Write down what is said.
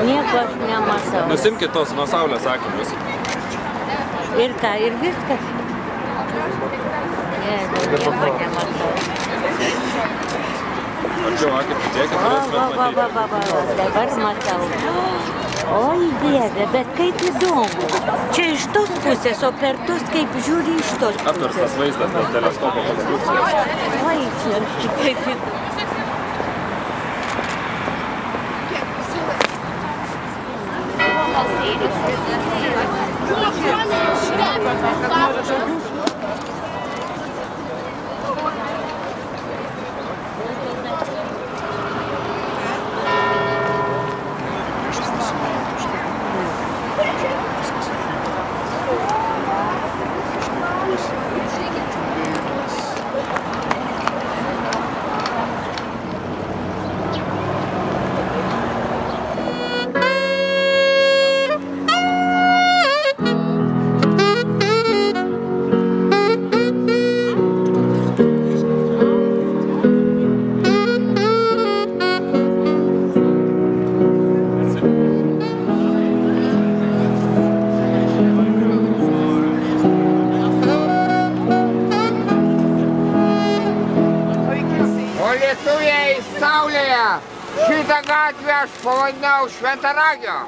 Nieko aš nematau. Nusimkit tos nuo saulės akinius. Ir ką, ir viskas? Ne, nieko nematau. Arčiau akį pridėkit, Va, dabar matau. Oi, Dieve, bet kaip įdomu. Čia iš tos pusės, o per tos kaip žiūri iš tos pusės. apverstas vaizdas, tas teleskopo konstrukcijas. Oi, čia kaip įdomu. Lietuviai saulėje, šitą gatvę aš pavadinau Šventaragio.